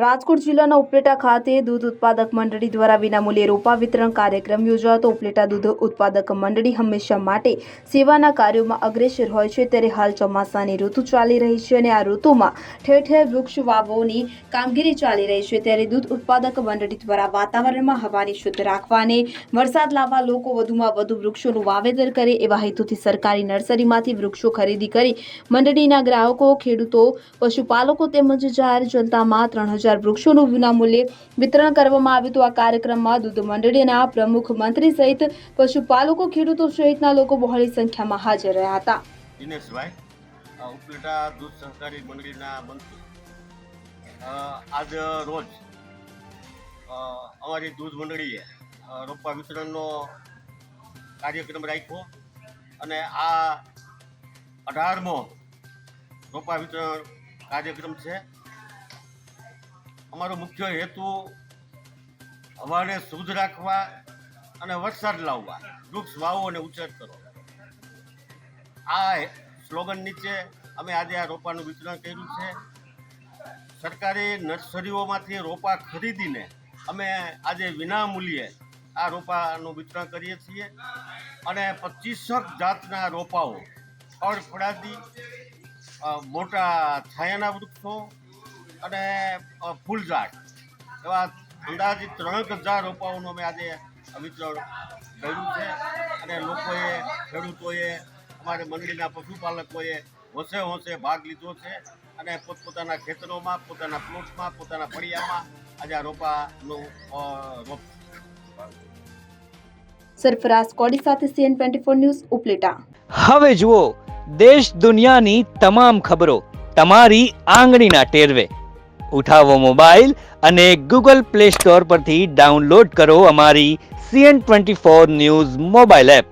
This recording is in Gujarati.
રાજકોટ જિલ્લાના ઉપલેટા ખાતે દૂધ ઉત્પાદક મંડળી દ્વારા વિનામૂલ્યે રોપા વિતરણ કાર્યક્રમ યોજાતો. ઉપલેટા દૂધ ઉત્પાદક મંડળી હંમેશા માટે સેવાના કાર્યોમાં અગ્રેસર હોય છે, ત્યારે હાલ ચોમાસાની ઋતુ ચાલી રહી છે અને આ ઋતુમાં ઠેર ઠેર વૃક્ષ વાવવાની કામગીરી ચાલી રહી છે. ત્યારે દૂધ ઉત્પાદક મંડળી દ્વારા વાતાવરણમાં હવાની શુદ્ધ રાખવા અને વરસાદ લાવવા લોકો વધુમાં વધુ વૃક્ષોનું વાવેતર કરે એવા હેતુથી સરકારી નર્સરીમાંથી વૃક્ષો ખરીદી કરી મંડળીના ગ્રાહકો, ખેડૂતો, પશુપાલકો તેમજ જાહેર જનતામાં 3000 વૃક્ષોનું વિનામૂલ્યે વિતરણ કરવામાં આવ્યું હતું. આ કાર્યક્રમમાં દૂધ મંડળીના પ્રમુખ, મંત્રી સહિત પશુપાલકો, ખેડૂતો સહિતના લોકો બહોળી સંખ્યામાં હાજર રહ્યા હતા. દિનેશભાઈ, ઉપલેટા દૂધ સહકારી મંડળીના મંત્રી, આજ રોજ અમારી દૂધ મંડળીએ રોપા વિતરણનો કાર્યક્રમ રાખ્યો અને આ 18મો રોપા વિતરણ કાર્યક્રમ છે. અમારો મુખ્ય હેતુ હવાને શુદ્ધ રાખવા અને વરસાદ લાવવા, વૃક્ષ વાવો અને ઉછેર કરો. આ સ્લોગન નીચે અમે આજે આ રોપાનું વિતરણ કર્યું છે. સરકારી નર્સરીઓમાંથી રોપા ખરીદીને અમે આજે વિનામૂલ્યે આ રોપાનું વિતરણ કરીએ છીએ અને 25 જાતના રોપાઓ, ફળ ફળાદી, મોટા છાયાના વૃક્ષો અને ફૂલઝાડ એવા અંદાજિત 3000 રોપાઓનું અમે આજે વિતરણ કર્યું છે. અને લોકોએ, ખેડૂતોએ, અમારે મંડળીના પશુપાલકોએ હોંશે હોંશે ભાગ લીધો છે અને પોતપોતાના ખેતરોમાં, પોતાના પ્લોટમાં, પોતાના ફળિયામાં આજે આ રોપાનું રોપ. સરફરાઝ કોડી સાથે CN24 ન્યૂઝ, ઉપલેટા. હવે જુઓ દેશ દુનિયાની તમામ ખબરો તમારી આંગળીના ટેરવે. ઉઠાવો મોબાઈલ અને Google Play Store પરથી ડાઉનલોડ કરો અમારી CN24 ન્યૂઝ મોબાઈલ એપ.